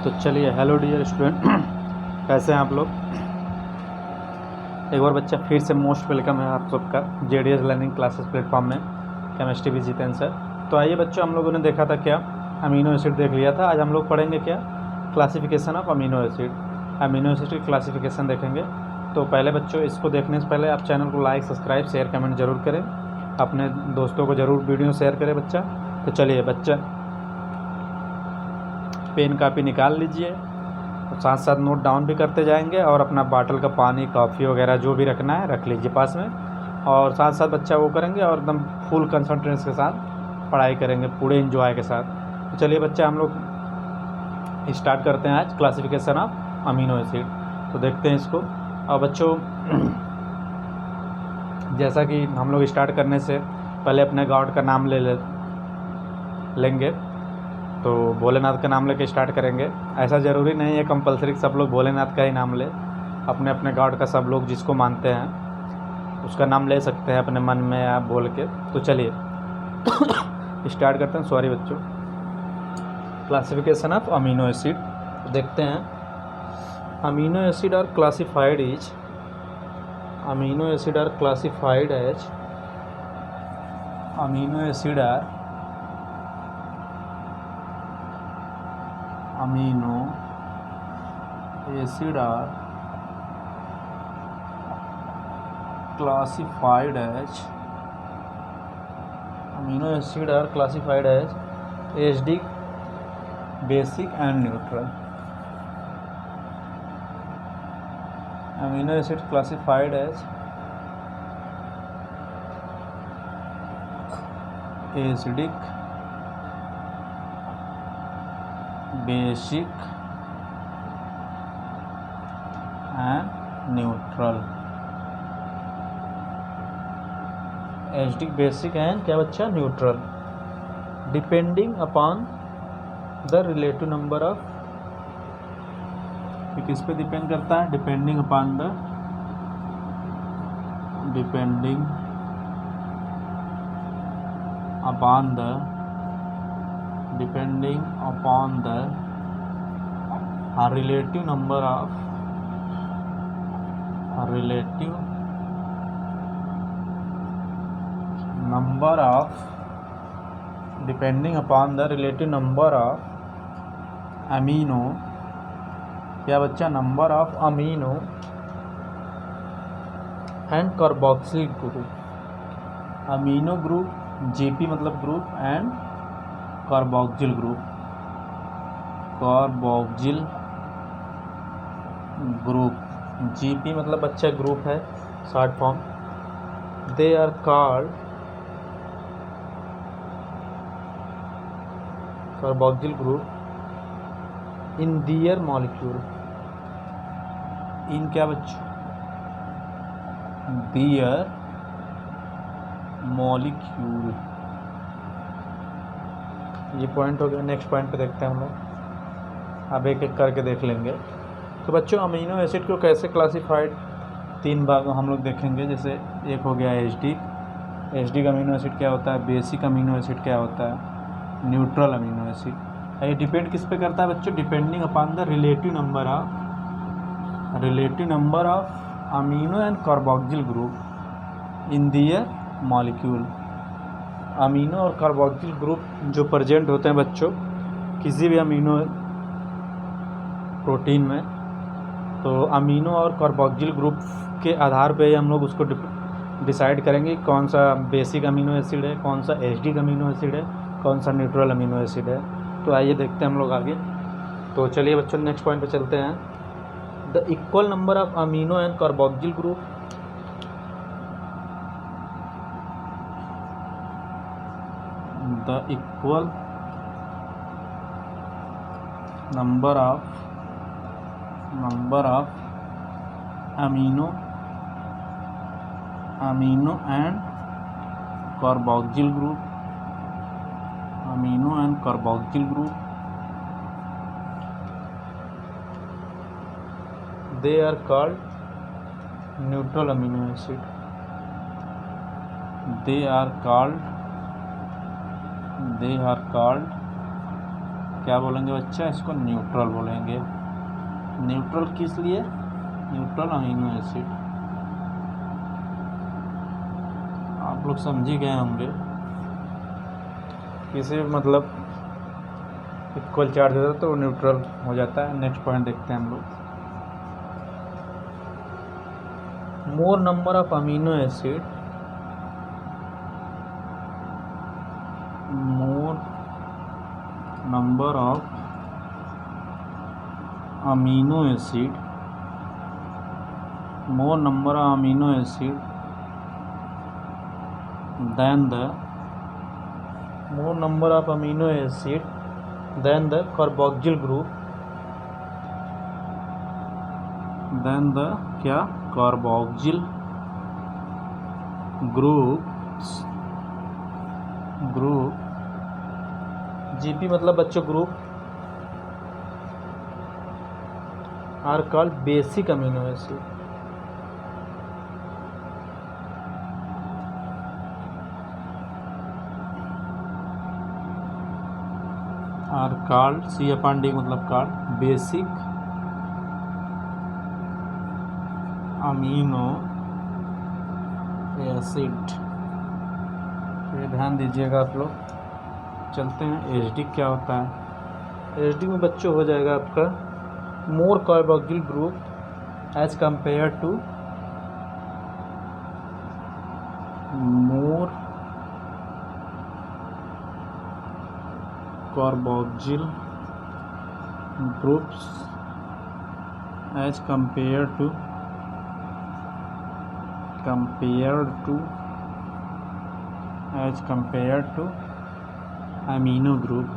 तो चलिए, hello dear student, कैसे हैं आप लोग। एक बार बच्चा फिर से मोस्ट वेलकम है आप सबका जेडीएस लर्निंग क्लासेस प्लेटफॉर्म में। केमिस्ट्री भी जितेंद्र सर। तो आइए बच्चों, हम लोगों ने देखा था क्या, अमीनो एसिड देख लिया था। आज हम लोग पढ़ेंगे क्या, classification of amino acid. Amino acid की क्लासिफिकेशन देखेंगे। तो पहले बच्चों, इसको देखने से पहले आप चैनल को लाइक, सब्सक्राइब, शेयर, कमेंट जरूर करें। अपने दोस्तों को ज़रूर वीडियो शेयर करें बच्चा। तो चलिए बच्चा, पेन कापी निकाल लीजिए, साथ साथ नोट डाउन भी करते जाएंगे, और अपना बॉटल का पानी, कॉफ़ी वगैरह जो भी रखना है रख लीजिए पास में। और साथ साथ बच्चा वो करेंगे, और एकदम फुल कंसंट्रेशन के साथ पढ़ाई करेंगे, पूरे एंजॉय के साथ। तो चलिए बच्चा, हम लोग स्टार्ट करते हैं आज क्लासिफिकेशन ऑफ अमीनो एसिड। तो देखते हैं इसको। और बच्चों, जैसा कि हम लोग स्टार्ट करने से पहले अपने गॉड का नाम लेंगे। तो भोलेनाथ का नाम लेके स्टार्ट करेंगे। ऐसा ज़रूरी नहीं है कंपलसरी सब लोग भोलेनाथ का ही नाम ले। अपने अपने गॉड का सब लोग जिसको मानते हैं उसका नाम ले सकते हैं अपने मन में आप बोल के। तो चलिए स्टार्ट करते हैं। सॉरी बच्चों, क्लासिफिकेशन ऑफ अमीनो एसिड देखते हैं। Amino acid are classified as amino acid are classified as amino acid are amino acid are classified as acidic, basic and neutral. Amino acid classified as acidic, basic and neutral. Acidic, basic and क्या बच्चा, neutral. Depending upon the relative number of, किस पे depend करता है, depending upon the relative number of depending upon the relative number of amino, क्या बच्चा, number of amino and carboxyl group. Amino group, GP मतलब group, and carboxyl group. GP मतलब बच्चा group है, short form. They are called carboxyl group in their molecule. In क्या बच्चों, दियर molecule. ये point हो गया। नेक्स्ट पॉइंट पे देखते हैं हम लोग, अब एक एक करके देख लेंगे। तो बच्चों, अमीनो एसिड को कैसे क्लासिफाइड, तीन भाग हम लोग देखेंगे। जैसे एक हो गया एसिडिक अमीनो एसिड क्या होता है, बेसिक अमीनो एसिड क्या होता है, न्यूट्रल अमीनो एसिड। ये डिपेंड किस पे करता है बच्चों, depending upon the relative number of amino and carboxyl group in their molecule. Amino और कार्बोक्सिल ग्रुप जो प्रेजेंट होते हैं बच्चों किसी भी अमीनो प्रोटीन में, तो अमीनो और कार्बोक्सिल ग्रुप के आधार पे हम लोग उसको डिसाइड करेंगे कौन सा बेसिक अमीनो एसिड है, कौन सा एसिडिक अमीनो एसिड है, कौन सा न्यूट्रल अमीनो एसिड है। तो आइए देखते हैं हम लोग आगे। तो चलिए बच्चों, नेक्स्ट पॉइंट पे चलते हैं। The equal number of amino and carboxyl group, the equal number of amino and carboxyl group, they are called neutral amino acid. They are called क्या बोलेंगे बच्चा, इसको न्यूट्रल बोलेंगे। न्यूट्रल किस लिए, न्यूट्रल अमीनो एसिड। आप लोग समझ ही गए होंगे, किसी भी मतलब इक्वल चार्ज होता है तो न्यूट्रल हो जाता है। नेक्स्ट पॉइंट देखते हैं हम लोग। मोर number of amino acid, more number of amino acid, more number of amino acid than the more number of amino acid than the carboxyl group, than the क्या carboxyl groups, group GP मतलब बच्चों group are called basic amino acid। Are called, C upon D मतलब called basic amino acid. ये ध्यान दीजिएगा आप लोग। चलते हैं एच डी क्या होता है। एच डी में बच्चों हो जाएगा आपका more carboxyl group as compare to more carboxyl groups as compared to amino group,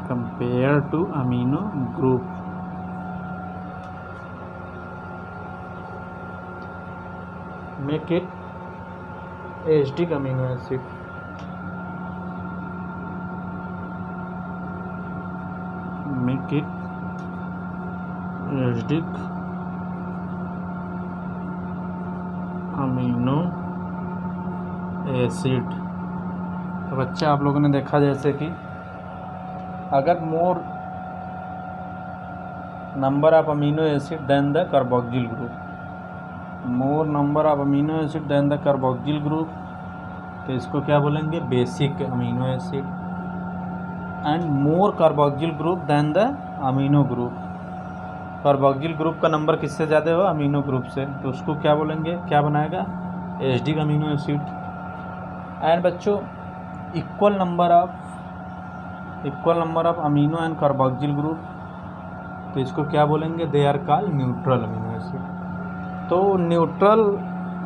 compared to amino group। make it acidic amino acid। make it acidic amino acid. तो बच्चा आप लोगों ने देखा जैसे कि अगर more number of amino acid than the carboxyl group, more number of amino acid than the carboxyl group, तो इसको क्या बोलेंगे, basic amino acid. And more carboxyl group than the amino group, carboxyl group का नंबर किससे ज़्यादा हो, amino group से, तो उसको क्या बोलेंगे, क्या बनाएगा, एसिडिक अमीनो एसिड। एंड बच्चों equal number of amino and carboxyl group, तो इसको क्या बोलेंगे, they are called neutral amino acid. तो न्यूट्रल,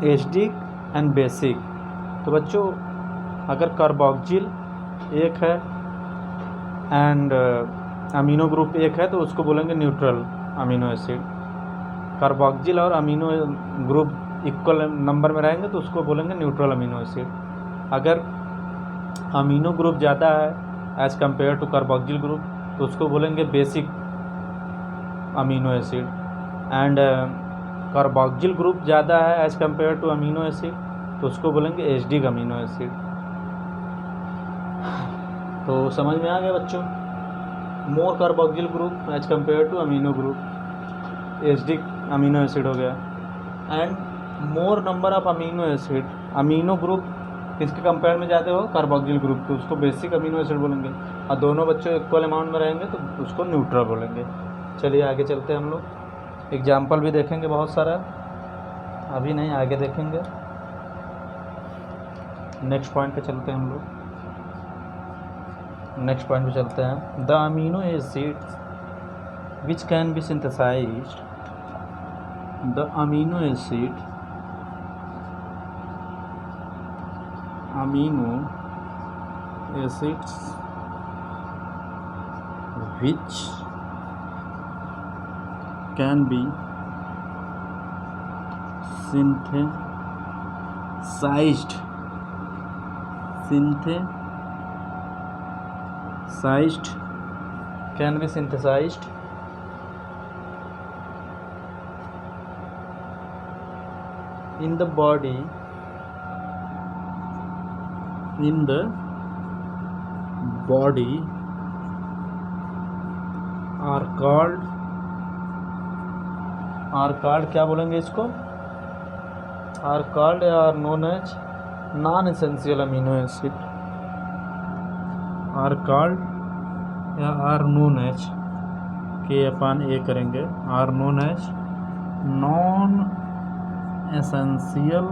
एसिडिक एंड बेसिक। तो बच्चों अगर कार्बोक्सिल एक है एंड अमीनो ग्रुप एक है तो उसको बोलेंगे न्यूट्रल अमीनो एसिड। कार्बोक्सिल और अमीनो ग्रुप इक्वल नंबर में रहेंगे तो उसको बोलेंगे न्यूट्रल अमीनो एसिड। अगर अमीनो ग्रुप ज़्यादा है as compare to carboxyl group तो उसको बोलेंगे basic amino acid. And carboxyl group ज़्यादा है as compare to amino acid तो उसको बोलेंगे एसिडिक अमीनो एसिड। तो समझ में आ गया बच्चों, more carboxyl group as compare to amino group, acidic amino acid हो गया। And more number of amino acid, amino group किसके कंपेयर में ज़्यादा हो, कार्बोक्सिल ग्रुप, तो उसको बेसिक अमीनो एसिड बोलेंगे। और दोनों बच्चों इक्वल अमाउंट में रहेंगे तो उसको न्यूट्रल बोलेंगे। चलिए आगे चलते हैं, हम लोग एग्जाम्पल भी देखेंगे बहुत सारा, अभी नहीं आगे देखेंगे। नेक्स्ट पॉइंट पे चलते हैं हम लोग, नेक्स्ट पॉइंट पे चलते हैं। The amino acids which can be synthesized, the amino acid, amino acids which can be synthesized can be synthesized in the body, are called क्या बोलेंगे इसको, आर कॉल्ड या are known as non essential amino acid, are called या are known as K/A करेंगे, are known as non essential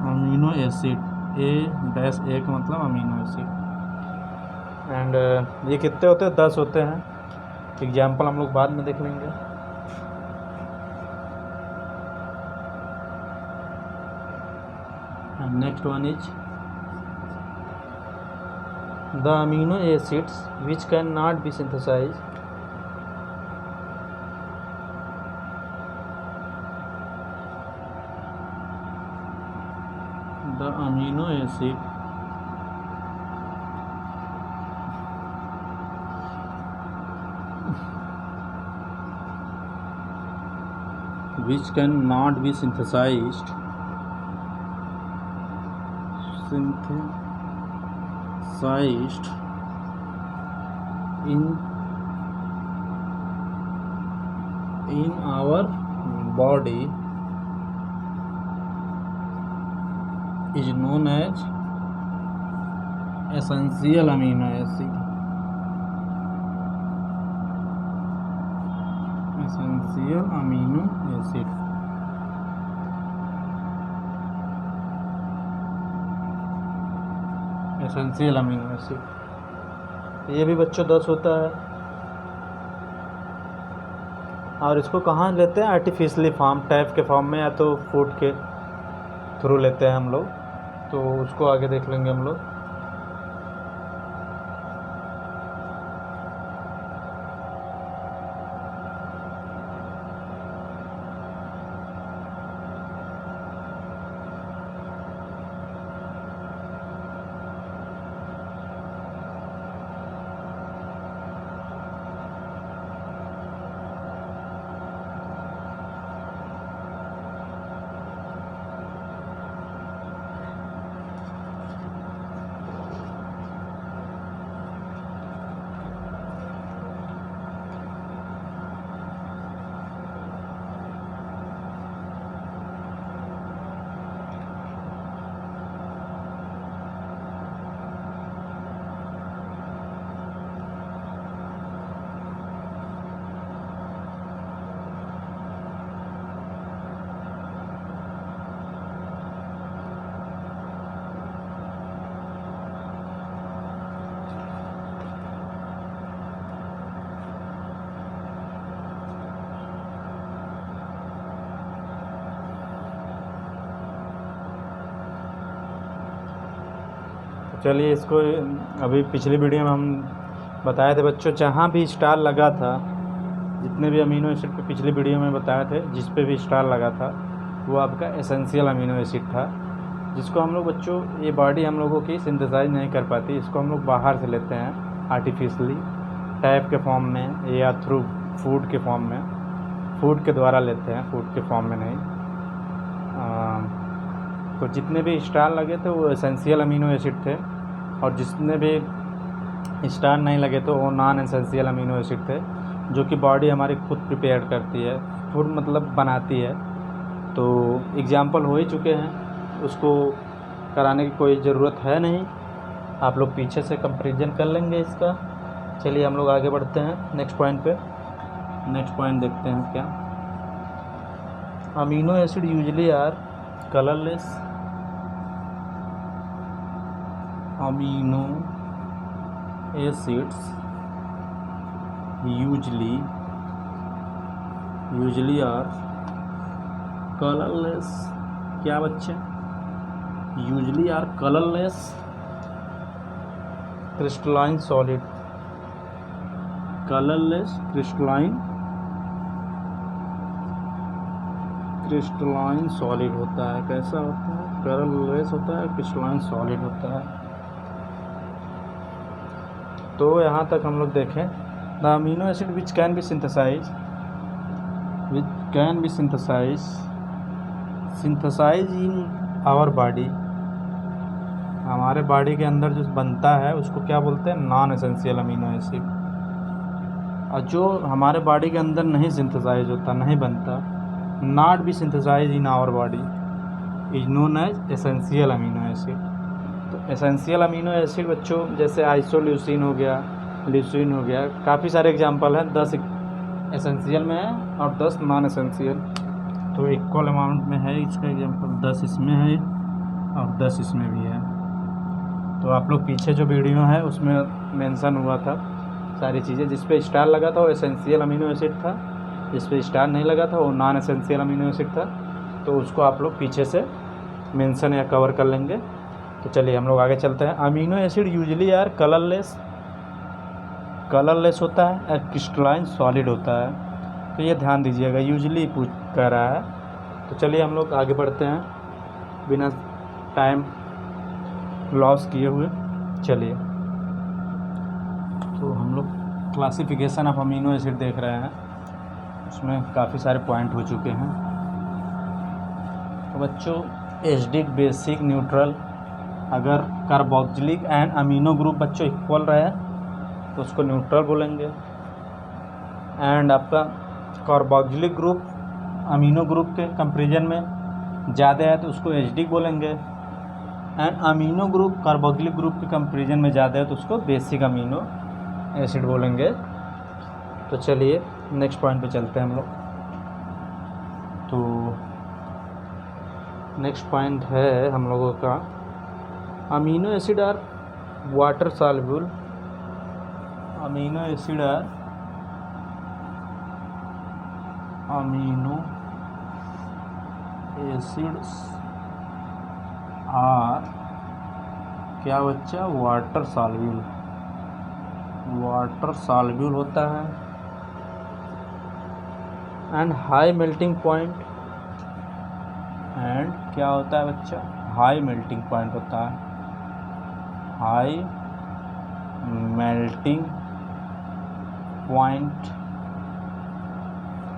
amino acid, A का मतलब amino acid. And ये कितने होते हैं, 10 होते हैं। एग्जाम्पल हम लोग बाद में देख लेंगे। And next one is the amino acids which can not be synthesized, the amino acid which can not be synthesized in our body is known as essential amino acid, essential amino acid। Essential amino acid ये भी बच्चों 10 होता है। और इसको कहाँ लेते हैं, आर्टिफिशियली फॉर्म टाइप के फॉर्म में या तो फूड के थ्रू लेते हैं हम लोग, तो उसको आगे देख लेंगे हम लोग। चलिए इसको अभी पिछली वीडियो में हम बताए थे बच्चों, जहाँ भी स्टार लगा था, जितने भी अमीनो एसिड पे पिछली वीडियो में बताए थे, जिस पे भी स्टार लगा था वो आपका एसेंशियल अमीनो एसिड था, जिसको हम लोग बच्चों ये बॉडी हम लोगों की सिंथेसाइज नहीं कर पाती, इसको हम लोग बाहर से लेते हैं आर्टिफिशियली टाइप के फॉर्म में या थ्रू फूड के फॉर्म में, फूड के द्वारा लेते हैं, फूड के फॉर्म में नहीं। तो जितने भी स्टार लगे थे वो एसेंशियल अमीनो एसिड थे, और जितने भी स्टार नहीं लगे तो वो नॉन एसेंशियल अमीनो एसिड थे, जो कि बॉडी हमारी खुद प्रिपेयर करती है, खुद मतलब बनाती है। तो एग्जाम्पल हो ही चुके हैं, उसको कराने की कोई ज़रूरत है नहीं, आप लोग पीछे से कंपैरिजन कर लेंगे इसका। चलिए हम लोग आगे बढ़ते हैं नेक्स्ट पॉइंट पे। नेक्स्ट पॉइंट देखते हैं क्या, amino acid usually are colourless, amino acids usually are colourless, क्या बच्चे, usually are colourless crystalline solid, colourless crystalline solid होता है। कैसा होता है, कलरलेस होता है, क्रिस्टलाइन सॉलिड होता है। तो यहाँ तक हम लोग देखें, the amino acid which can be synthesize in our body, हमारे बॉडी के अंदर जो बनता है उसको क्या बोलते हैं, नॉन एसेंशियल अमीनो एसिड। और जो हमारे बॉडी के अंदर नहीं सिंथेसाइज होता, नहीं बनता, not be synthesize in our body, is known as essential amino acid. तो एसेंशियल अमीनो एसिड बच्चों जैसे आइसोल्यूसिन हो गया, ल्यूसिन हो गया, काफ़ी सारे एग्जांपल हैं। 10 एसेंशियल में है और 10 नॉन एसेंशियल, तो इक्वल अमाउंट में है इसका एग्जांपल। 10 इसमें है और 10 इसमें भी है। तो आप लोग पीछे जो वीडियो है उसमें मेंशन हुआ था सारी चीज़ें। जिस पे स्टार लगा था वो एसेंशियल अमीनो एसिड था, जिस पे स्टार नहीं लगा था वो नॉन एसेंशियल अमीनो एसिड था। तो उसको आप लोग पीछे से मेंशन या कवर कर लेंगे। तो चलिए हम लोग आगे चलते हैं। अमीनो एसिड यूजली यार कलरलेस होता है और क्रिस्टलाइन सॉलिड होता है, तो ये ध्यान दीजिएगा, यूजली पूछ कर रहा है। तो चलिए हम लोग आगे बढ़ते हैं बिना टाइम लॉस किए हुए। चलिए, तो हम लोग क्लासिफिकेशन ऑफ अमीनो एसिड देख रहे हैं, उसमें काफ़ी सारे पॉइंट हो चुके हैं। तो बच्चों एसिडिक, बेसिक, न्यूट्रल, अगर कार्बोक्सिलिक एंड अमीनो ग्रुप बच्चों इक्वल रहे तो उसको न्यूट्रल बोलेंगे। एंड आपका कार्बोक्सिलिक ग्रुप अमीनो ग्रुप के कंपेरिजन में ज़्यादा है तो उसको एसिडिक बोलेंगे। And amino group carboxylic group के कंपेरिजन में ज़्यादा है तो उसको बेसिक अमीनो एसिड बोलेंगे। तो चलिए नेक्स्ट पॉइंट पे चलते हैं हम लोग। तो नेक्स्ट पॉइंट है हम लोगों का, amino acid are water soluble. Amino acid are amino acids are क्या बच्चा, वाटर सॉल्युबल। वाटर सॉल्युबल होता है and high melting point. And क्या होता है बच्चा, हाई मेल्टिंग पॉइंट होता है। High melting point,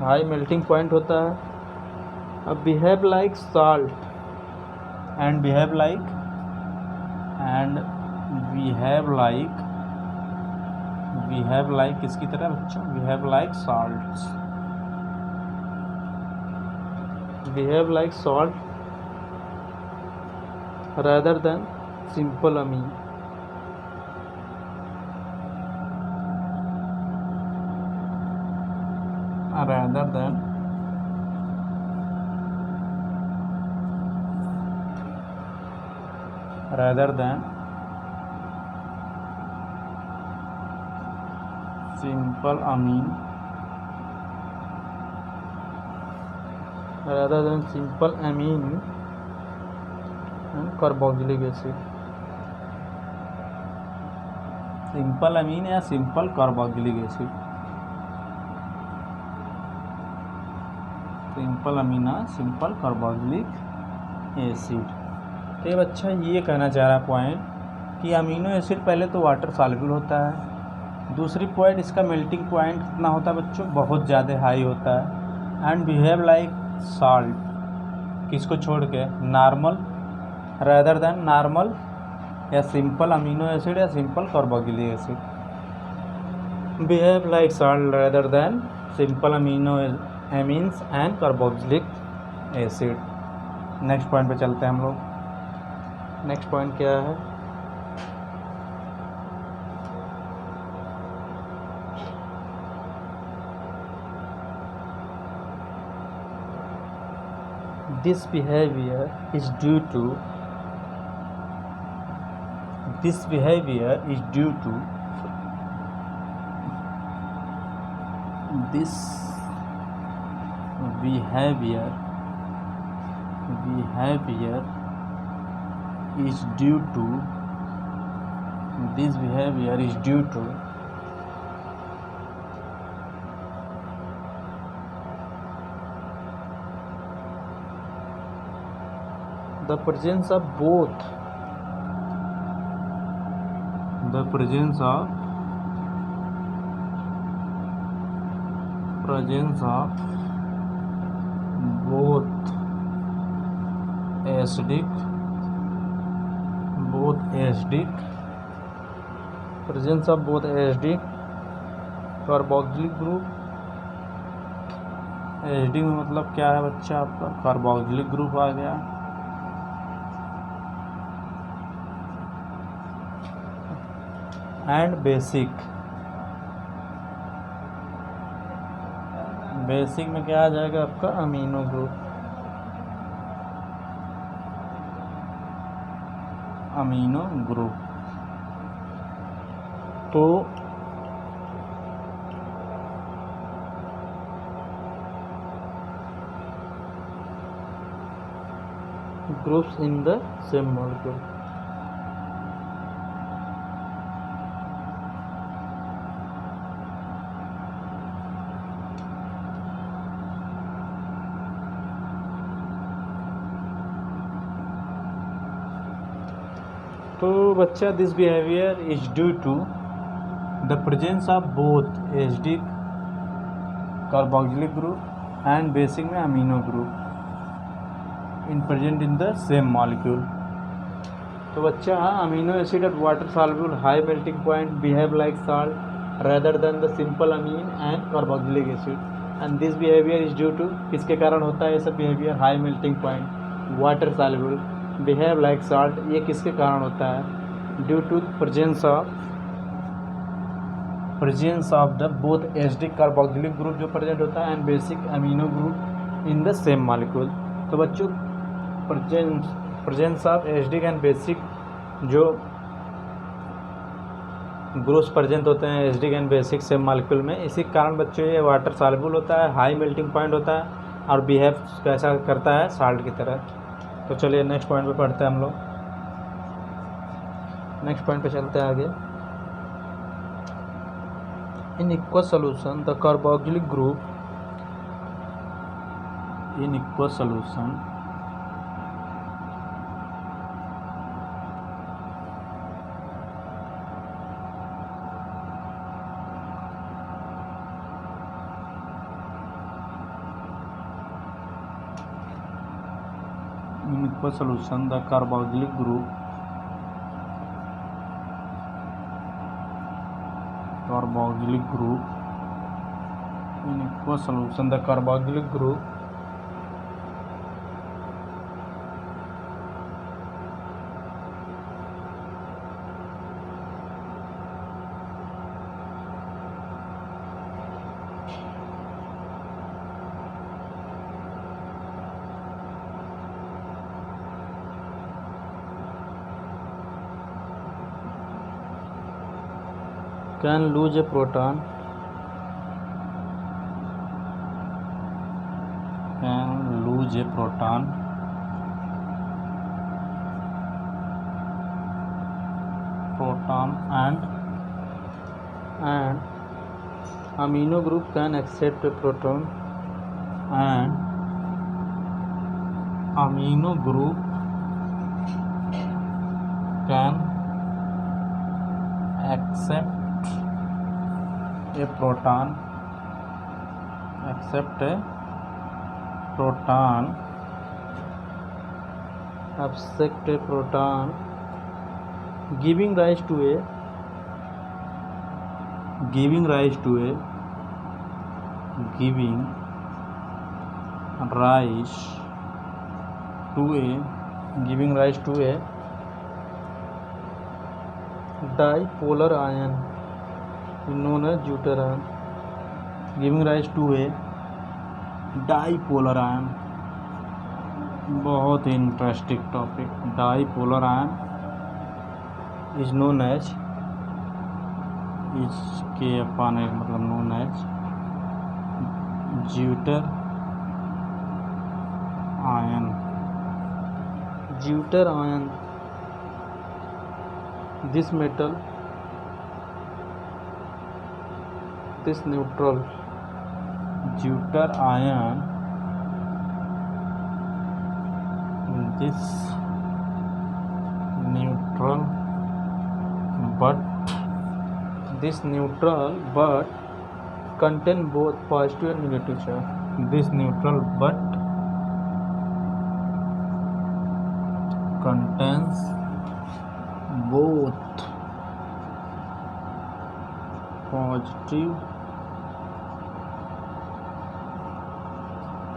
high melting point होता है। अब behave like salt and behave like किसकी तरह बच्चों, behave like salts. Behave like salt rather than simple amine। rather than simple amine, and carboxylic acid. Simple अमीन या simple carboxylic acid, simple Amina simple carboxylic acid. तो बच्चा ये कहना चाह रहा पॉइंट कि अमीनो एसिड पहले तो वाटर सॉल्युबल होता है, दूसरी पॉइंट इसका मेल्टिंग पॉइंट कितना होता है बच्चों, बहुत ज़्यादा हाई होता है। एंड बिहेव लाइक साल्ट, किसको छोड़ के, नॉर्मल rather than नॉर्मल या सिंपल अमीनो एसिड या simple carboxylic acid. Behave like salt rather than simple amino amines and carboxylic acid. Next point पे चलते हैं हम लोग। नेक्स्ट पॉइंट क्या है, this behavior is due to this behavior is due to this behavior is due to this behavior is due to the presence of both presence of both acidic, presence of both acidic carboxylic group. Acidic में मतलब क्या है बच्चा आपका, carboxylic group आ गया। And basic, basic में क्या आ जाएगा आपका, अमीनो ग्रुप, अमीनो ग्रुप। तो groups in the same molecule. तो बच्चा this behaviour is due to the presence of both acidic carboxylic group and basic में amino group in present in the same molecule. तो बच्चा amino acid at water soluble high melting point behave like salt rather than the simple amine and carboxylic acid, and this behavior is due to, किसके कारण होता है ये सब behaviour, high melting point, water soluble, behave like salt, ये किसके कारण होता है, due to presence of the both acidic carboxylic group जो प्रेजेंट होता है and basic amino group in the same molecule. तो बच्चों presence of acidic and basic जो ग्रुप्स प्रेजेंट होते हैं acidic and basic same molecule में, इसी कारण बच्चों ये वाटर सॉल्युबल होता है, हाई मेल्टिंग पॉइंट होता है और बिहेव कैसा करता है, साल्ट की तरह। तो चलिए नेक्स्ट पॉइंट पे पढ़ते हैं हम लोग, नेक्स्ट पॉइंट पे चलते हैं आगे। In aqueous solution the carboxylic group, in aqueous solution in aqueous solution the carboxylic group in aqueous solution the carboxylic group can lose a proton, and amino group can accept a proton, and amino group can accept a proton, giving rise to a dipolar ion known as deuterium, giving rise to a dipolar ion। बहुत ही interesting topic, dipolar ion is known as, इसके अपन एक मतलब known as zwitterion. This metal, this neutral deuter ion, this neutral but contain both positive and negative charge. This neutral but contains both positive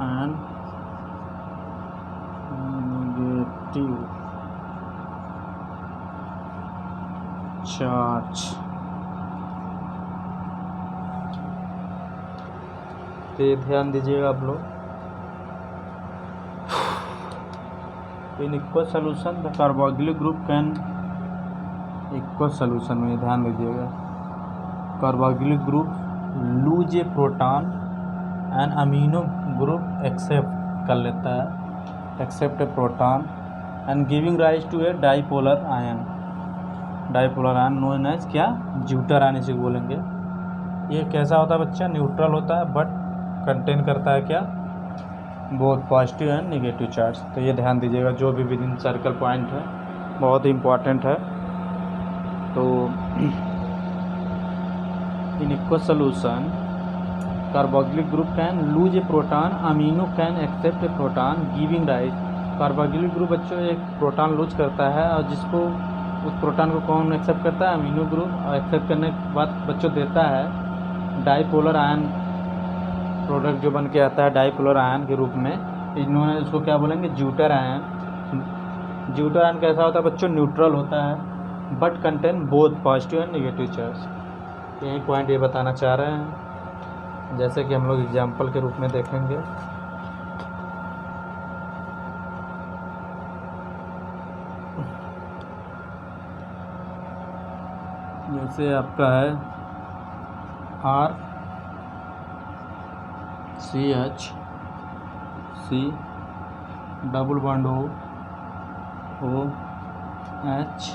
and negative charge। तो ये ध्यान दीजिएगा आप लोग। In equal solution the carboxylic group can equal solution में ध्यान दीजिएगा। Carboxylic group lose a proton and amino group accept कर लेता है, accept a proton and giving rise to a dipolar ion. Dipolar ion known as क्या, zwitterion इसे बोलेंगे। ये कैसा होता है बच्चा, न्यूट्रल होता है बट कंटेन करता है क्या, both positive and negative charge. तो ये ध्यान दीजिएगा, जो भी विद इन सर्कल पॉइंट है बहुत ही इम्पॉर्टेंट है। तो in equal solution carboxylic group can lose a proton, amino can accept a proton giving rise. Carboxylic group बच्चों एक प्रोटॉन लूज करता है और जिसको उस प्रोटॉन को कौन एक्सेप्ट करता है, अमीनो ग्रुप। और एक्सेप्ट करने के बाद बच्चों देता है डाईपोलर आयन प्रोडक्ट जो बन के आता है डाईपोलर आयन के रूप में। इन्होंने इसको क्या बोलेंगे, ज्यूटर आयन। ज्यूटर आयन कैसा होता है बच्चों, न्यूट्रल होता है but contain both positive and negative charge. यही पॉइंट ये बताना चाह रहे हैं, जैसे कि हम लोग एग्जाम्पल के रूप में देखेंगे। जैसे आपका है R C H C double bond O H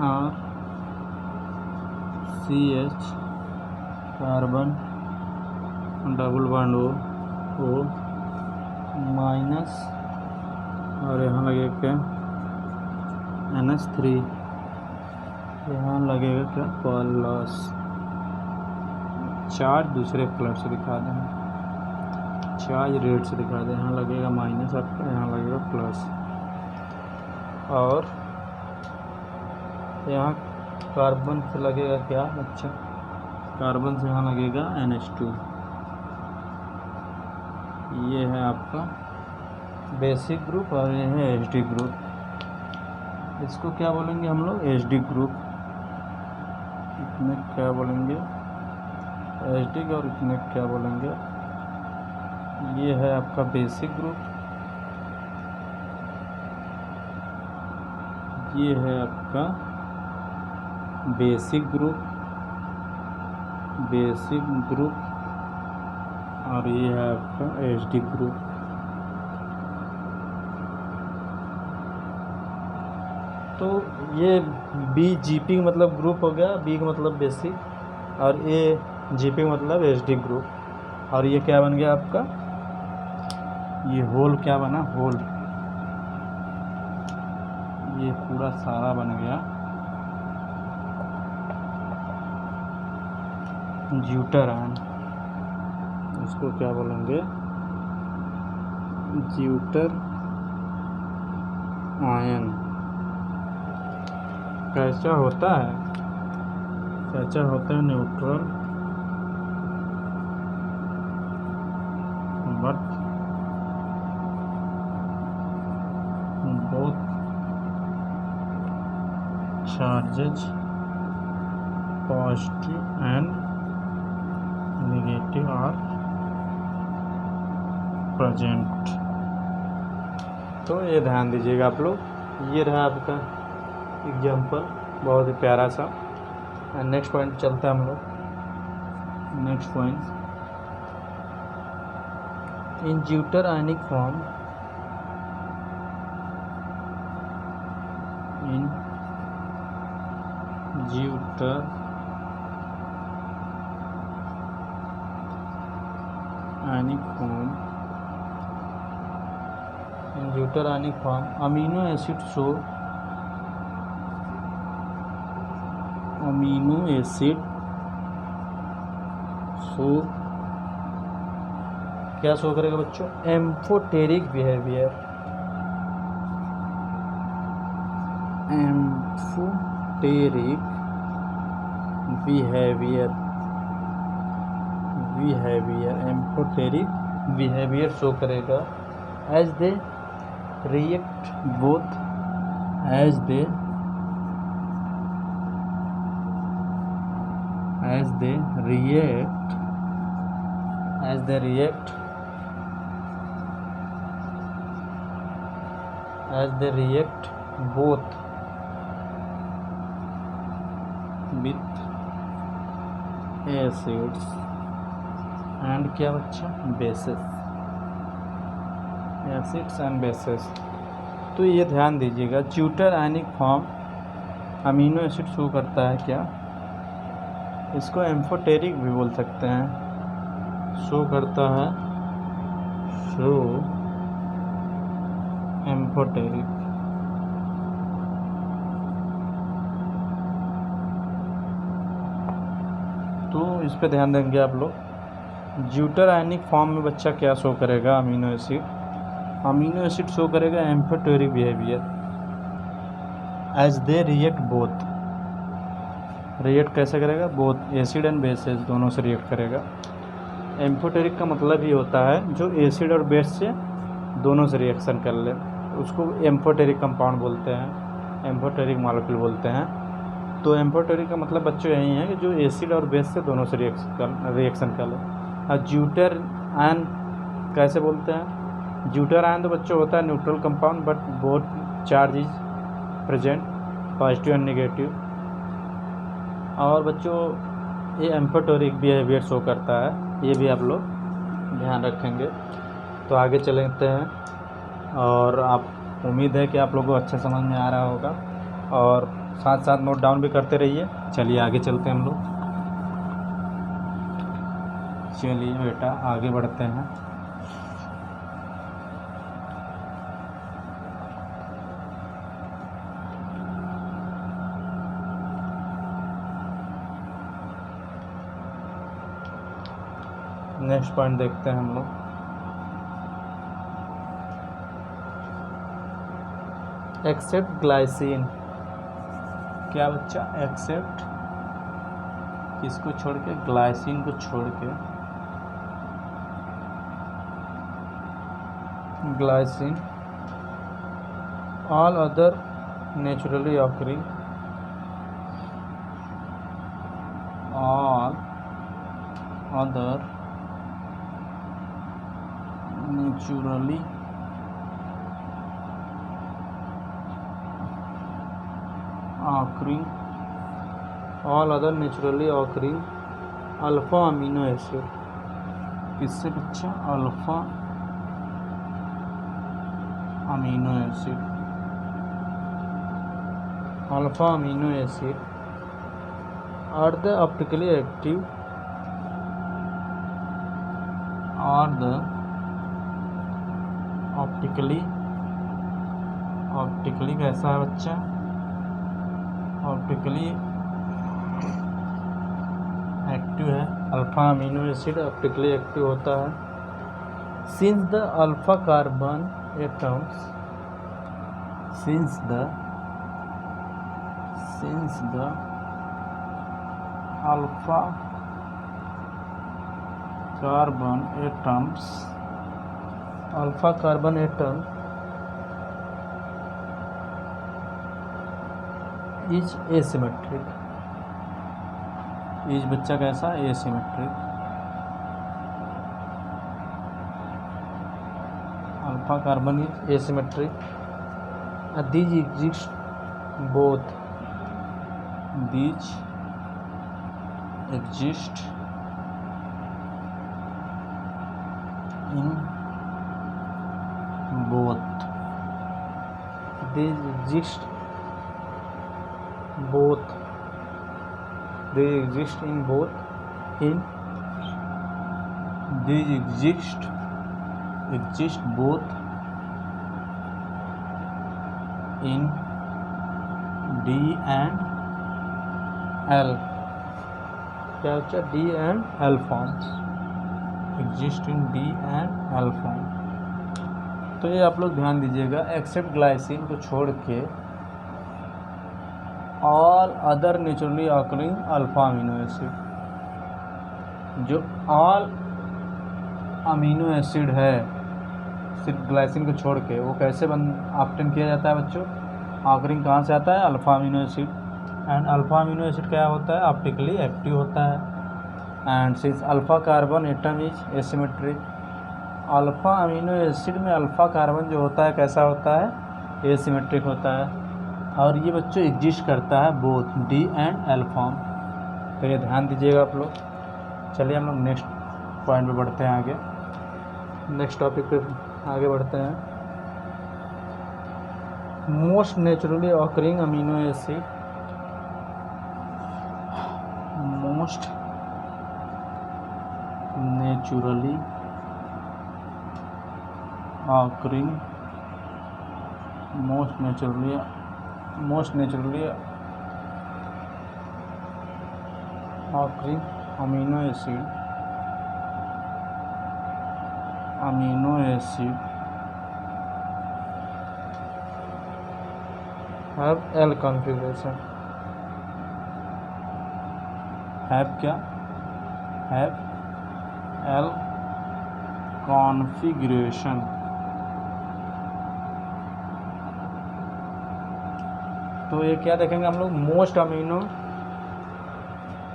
R C H carbon double bond O minus और यहाँ लगेगा क्या NH3, यहाँ लगेगा क्या प्लस। चार्ज दूसरे कलर से दिखा दें, चार्ज रेड से दिखा दें। यहाँ लगेगा माइनस आपका, यहाँ लगेगा प्लस। और यहाँ कार्बन से लगेगा क्या बच्चा, कार्बन से यहाँ लगेगा NH2। ये है आपका बेसिक ग्रुप और ये है HD ग्रुप। इसको क्या बोलेंगे हम लोग, HD ग्रुप। इतने क्या बोलेंगे HD और इतने क्या बोलेंगे, ये है आपका बेसिक ग्रुप, ये है आपका बेसिक ग्रुप, बेसिक ग्रुप और ये है आपका HD ग्रुप। तो ये BGP मतलब ग्रुप हो गया, B का मतलब बेसिक और AGP मतलब HD ग्रुप। और ये क्या बन गया आपका, ये होल क्या बना, होल ये पूरा सारा बन गया ज्यूटर आयन। इसको क्या बोलेंगे, ज्यूटर आयन। कैसा होता है, कैसा होता है, neutral but both charges positive and negative are present. तो ये ध्यान दीजिएगा आप लोग। ये रहा आपका एग्जाम्पल, बहुत ही प्यारा सा। नेक्स्ट पॉइंट चलते हैं हम लोग। Next point, in zwitterionic form, in zwitterionic form, in zwitterionic form amino acid show, amino acid show क्या शो करेगा बच्चों? Amphoteric behaviour. Amphoteric behaviour amphoteric behaviour show करेगा as they react both as they react both with acids and क्या बच्चा? bases, acids and bases। तो ये ध्यान दीजिएगा, zwitterionic form amino acid show करता है क्या? इसको एम्फोटेरिक भी बोल सकते हैं, शो करता है, शो एम्फोटेरिक। तो इस पे ध्यान देंगे आप लोग। ज्यूटर आयनिक फॉर्म में बच्चा क्या शो करेगा? अमीनो एसिड शो करेगा amphoteric behaviour as they react both. React कैसे करेगा? बोथ एसिड एंड बेसेस, दोनों से रिएक्ट करेगा। एम्फोटेरिक का मतलब ही होता है जो एसिड और बेस से दोनों से रिएक्शन कर ले, उसको एम्फोटेरिक कंपाउंड बोलते हैं, एम्फोटेरिक मॉलिक्यूल बोलते हैं। तो एम्फोटेरिक का मतलब बच्चों यही है कि जो एसिड और बेस से दोनों से रिएक्शन कर ले। और ज्यूटर आयन कैसे बोलते हैं? ज्यूटर आयन तो बच्चों होता है neutral compound, but both charge is present, positive and negative. और बच्चों ये एम्फोटेरिक बिहेवियर शो करता है, ये भी आप लोग ध्यान रखेंगे। तो आगे चलते हैं, और आप उम्मीद है कि आप लोगों को अच्छा समझ में आ रहा होगा, और साथ साथ नोट डाउन भी करते रहिए। चलिए आगे चलते हैं हम लोग। चलिए बेटा आगे बढ़ते हैं। नेक्स्ट पॉइंट देखते हैं हम लोग। Except glycine. क्या बच्चा? एक्सेप्ट किसको छोड़ के? ग्लाइसिन को छोड़ के। Glycine all other naturally occurring, all other naturally occurring alpha amino acid. किससे बच्चा? Alpha amino acid are the optically active, optically कैसा है बच्चा? ऑप्टिकली एक्टिव है। Alpha amino acid optically active होता है। Since the alpha carbon atoms, since the alpha carbon atom is asymmetric. Is बच्चा कैसा? Asymmetric. Alpha carbon is asymmetric. these exist both, these exist in both, these exist both, they exist in both, in these exist both in D and L। क्या बच्चा? D and L forms. Exist in D and L form. तो ये आप लोग ध्यान दीजिएगा, accept glycine को छोड़ के all other naturally occurring alpha amino acid, जो ऑल अमीनो एसिड है सिर्फ ग्लाइसिन को छोड़ के, वो कैसे ऑब्टेन किया जाता है बच्चों? ऑकरिंग कहाँ से आता है? Alpha amino acid. And alpha amino acid क्या होता है? ऑप्टिकली एक्टिव होता है। And since alpha carbon atom is asymmetric, alpha amino acid में अल्फा कार्बन जो होता है कैसा होता है? एसिमेट्रिक होता है। और ये बच्चों एग्जिस्ट करता है both D and L form. तो ये ध्यान दीजिएगा आप लोग। चलिए हम लोग नेक्स्ट पॉइंट पे बढ़ते हैं आगे, नेक्स्ट टॉपिक पे आगे बढ़ते हैं। Most naturally occurring amino acid, most naturally occurring, most naturally occurring amino acid have L configuration, have क्या? have L configuration। तो ये क्या देखेंगे हम लोग?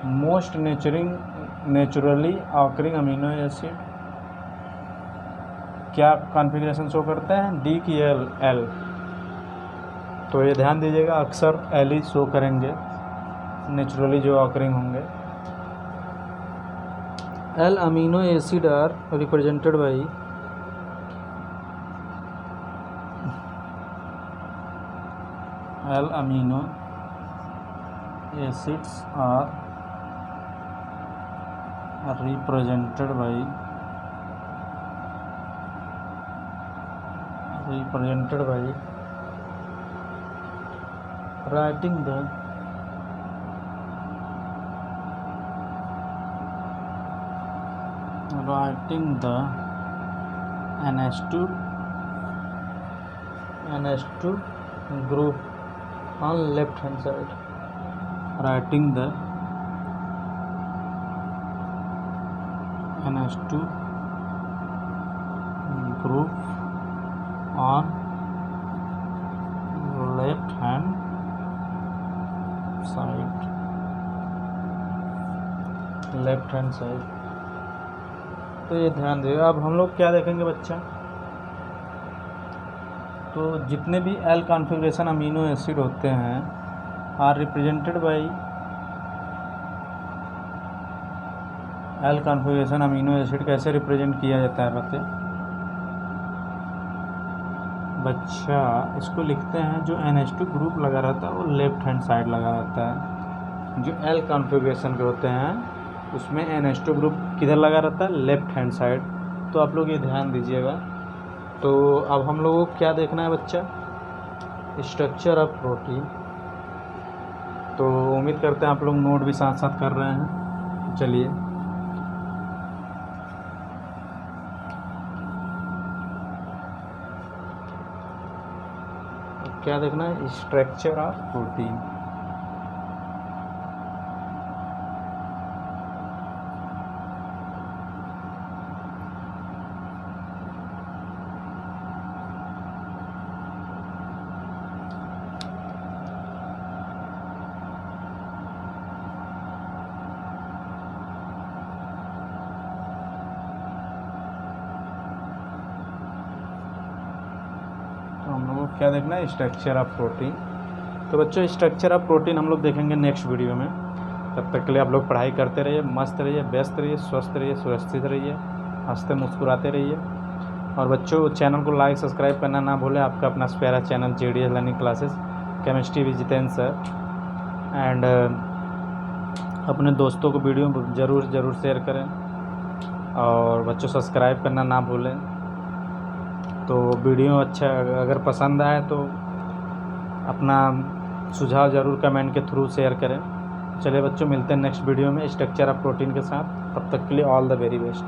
Most naturally occurring amino acid क्या कॉन्फ़िगरेशन शो करते हैं? डी की एल। तो ये ध्यान दीजिएगा, अक्सर एल ही शो करेंगे नेचुरली जो ऑकरिंग होंगे। L amino acid are represented by L amino acids are represented by writing the NH2 group on left hand side, writing the NH2 group on left hand side। तो ये ध्यान देगा। अब हम लोग क्या देखेंगे बच्चा? तो जितने भी एल कॉन्फ़िगरेशन अमीनो एसिड होते हैं are represented by L configuration amino acid कैसे रिप्रेजेंट किया जाता है बच्चा? इसको लिखते हैं, जो NH2 ग्रुप लगा रहता है वो लेफ्ट हैंड साइड लगा रहता है। जो एल कॉन्फ़िगरेशन के होते हैं उसमें NH2 ग्रुप किधर लगा रहता है? Left hand side. तो आप लोग ये ध्यान दीजिएगा। तो अब हम लोगों को क्या देखना है बच्चा? Structure of protein. तो उम्मीद करते हैं आप लोग नोट भी साथ साथ कर रहे हैं। चलिए क्या देखना है? Structure of protein. हम लोग को क्या देखना है? Structure of protein. तो बच्चों स्ट्रक्चर ऑफ प्रोटीन हम लोग देखेंगे नेक्स्ट वीडियो में। तब तक के लिए आप लोग पढ़ाई करते रहिए, मस्त रहिए, व्यस्त रहिए, स्वस्थ रहिए, सुरक्षित रहिए, हंसते मुस्कुराते रहिए। और बच्चों चैनल को लाइक सब्सक्राइब करना ना भूलें। आपका अपना प्यारा channel JDS learning classes, chemistry with Jitendra sir. And अपने दोस्तों को वीडियो ज़रूर शेयर करें। और बच्चों सब्सक्राइब करना ना भूलें। तो वीडियो अच्छा अगर पसंद आए तो अपना सुझाव ज़रूर कमेंट के थ्रू शेयर करें। चलिए बच्चों मिलते हैं नेक्स्ट वीडियो में स्ट्रक्चर ऑफ प्रोटीन के साथ। तब तक के लिए ऑल द वेरी बेस्ट।